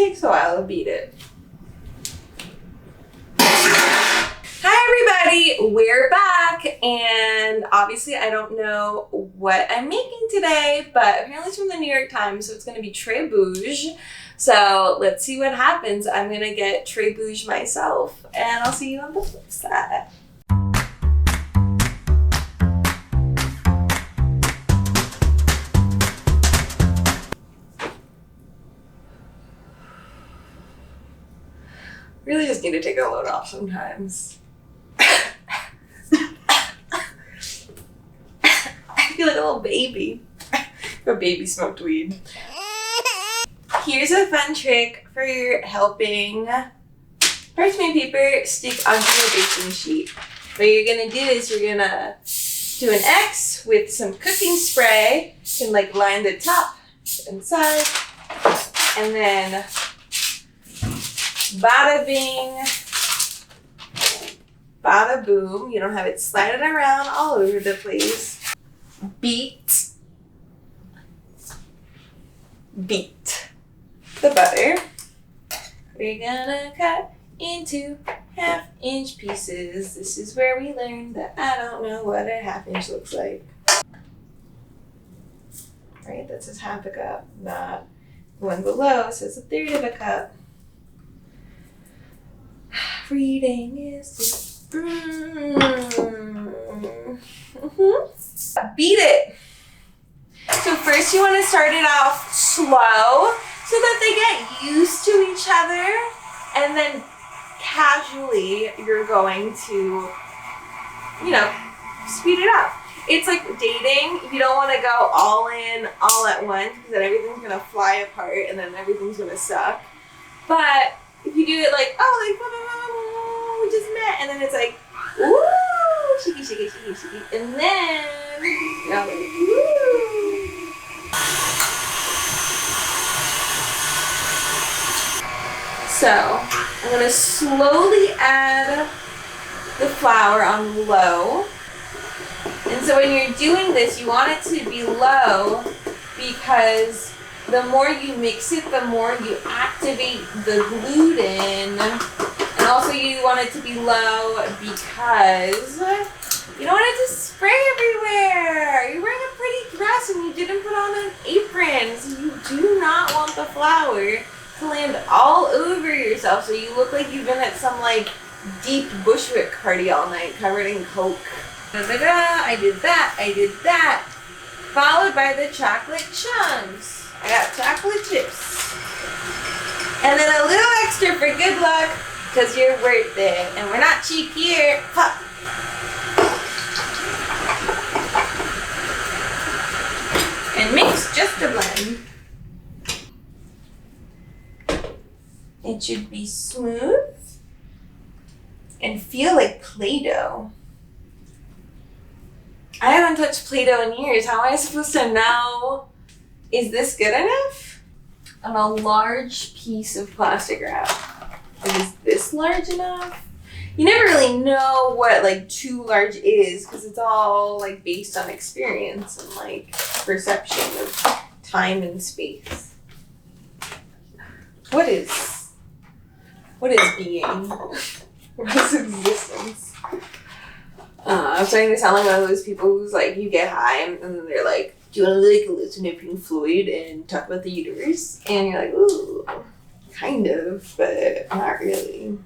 takes a while to beat it. Hi everybody, we're back, and obviously I don't know what I'm making today, but apparently it's from the New York Times, so it's gonna be très bouge. So let's see what happens. I'm gonna get très bouge myself, and I'll see you on the flip side. Really just need to take a load off sometimes. I feel like a little baby. A baby smoked weed. Here's a fun trick for helping parchment paper stick onto your baking sheet. What you're gonna do is you're gonna do an X with some cooking spray and like line the top inside, and then bada bing, bada boom. You don't have it sliding around all over the place. Beat the butter. We're gonna cut into 1/2-inch pieces. This is where we learned that I don't know what a 1/2 inch looks like. Right, that says 1/2 a cup, not the one below says 1/3 of a cup. Reading is beat it. So first you want to start it off slow so that they get used to each other, and then casually you're going to, speed it up. It's like dating. You don't want to go all in all at once because then everything's going to fly apart and then everything's going to suck. But if you do it like, we just met, and then it's like, ooh, shaky, shaky, shaky, shaky, and then, ooh. So, I'm going to slowly add the flour on low. And so when you're doing this, you want it to be low because the more you mix it, the more you activate the gluten. And also you want it to be low because you don't want it to spray everywhere. You're wearing a pretty dress and you didn't put on an apron. So you do not want the flour to land all over yourself so you look like you've been at some like deep Bushwick party all night covered in Coke. I did that. Followed by the chocolate chunks. I got chocolate chips. And then a little extra for good luck, because you're worth it. And we're not cheap here. Pop. And mix just a blend. It should be smooth and feel like Play-Doh. I haven't touched Play-Doh in years. How am I supposed to know? Is this good enough? On a large piece of plastic wrap. Is this large enough? You never really know what like too large is because it's all like based on experience and like perception of time and space. What is being? What is existence? I'm starting to sound like one of those people who's like, you get high and then they're like, do you want to like listen to Pink Floyd and talk about the universe? And you're like, ooh, kind of, but not really.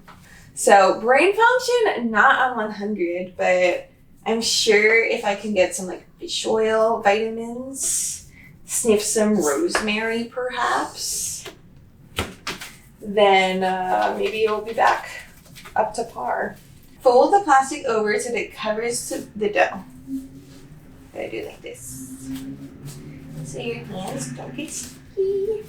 So brain function, not on 100, but I'm sure if I can get some like fish oil vitamins, sniff some rosemary perhaps, then maybe it'll be back up to par. Fold the plastic over so that it covers the dough. I do like this. So your hands don't get sticky.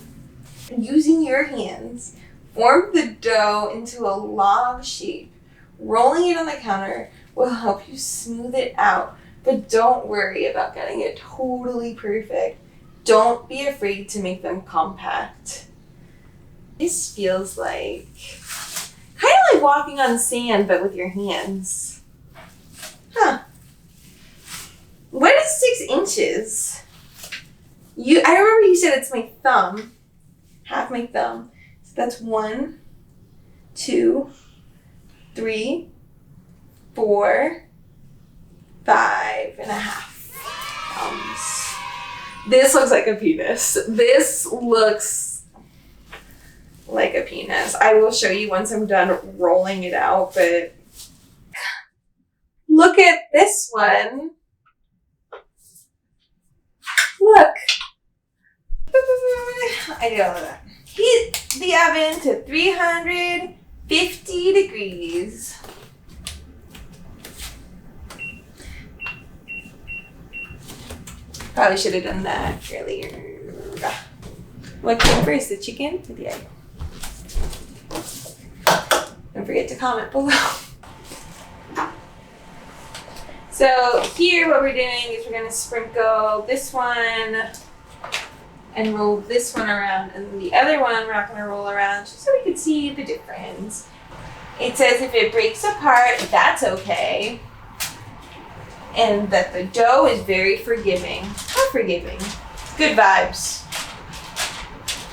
Using your hands, form the dough into a log shape. Rolling it on the counter will help you smooth it out, but don't worry about getting it totally perfect. Don't be afraid to make them compact. This feels like kind of like walking on sand, but with your hands. Huh. What is 6 inches? I remember you said it's my thumb. Half my thumb. So that's 1, 2, 3, 4, 5.5 pounds. This looks like a penis. This looks like a penis. I will show you once I'm done rolling it out, but look at this one. Look. I did all of that. Heat the oven to 350 degrees. Probably should have done that earlier. What came first, the chicken or the egg? Don't forget to comment below. So here what we're doing is we're going to sprinkle this one and roll this one around, and the other one we're not going to roll around just so we can see the difference. It says if it breaks apart, that's okay. And that the dough is very forgiving. How forgiving? Good vibes.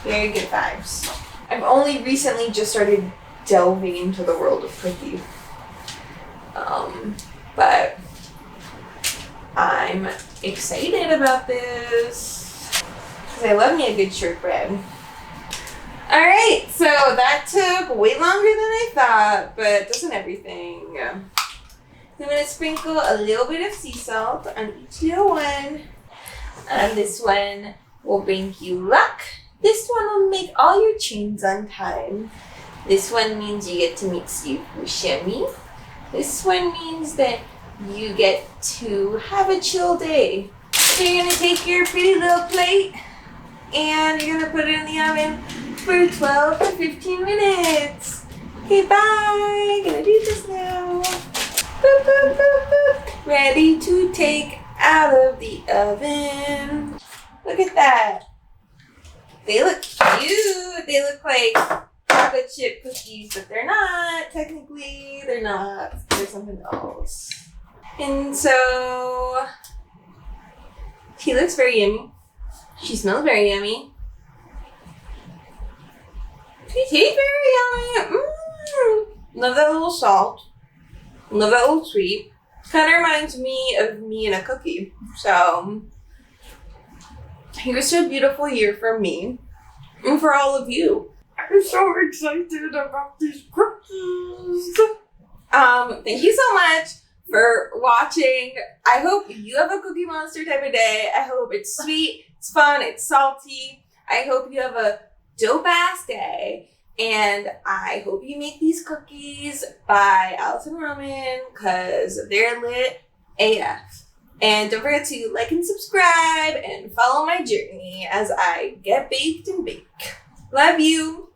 Very good vibes. I've only recently just started delving into the world of cookie. But I'm excited about this because I love me a good shortbread. All right, so that took way longer than I thought, but doesn't everything? I'm going to sprinkle a little bit of sea salt on each little one. And this one will bring you luck. This one will make all your chains on time. This one means you get to meet Steve Buscemi. This one means that you get to have a chill day. So you're going to take your pretty little plate and you're going to put it in the oven for 12 to 15 minutes. Okay, bye. Gonna do this now. Boop, boop, boop, boop. Ready to take out of the oven. Look at that. They look cute. They look like chocolate chip cookies, but they're not. Technically, they're not. They're something else. And so, she looks very yummy. She smells very yummy. She tastes very yummy. Love that little salt. Love that little sweet. Kind of reminds me of me and a cookie. So, here's a beautiful year for me and for all of you. I'm so excited about these cookies. Thank you so much for watching. I hope you have a Cookie Monster type of day. I hope it's sweet, it's fun, it's salty. I hope you have a dope-ass day. And I hope you make these cookies by Alison Roman because they're lit AF. And don't forget to like and subscribe and follow my journey as I get baked and bake. Love you.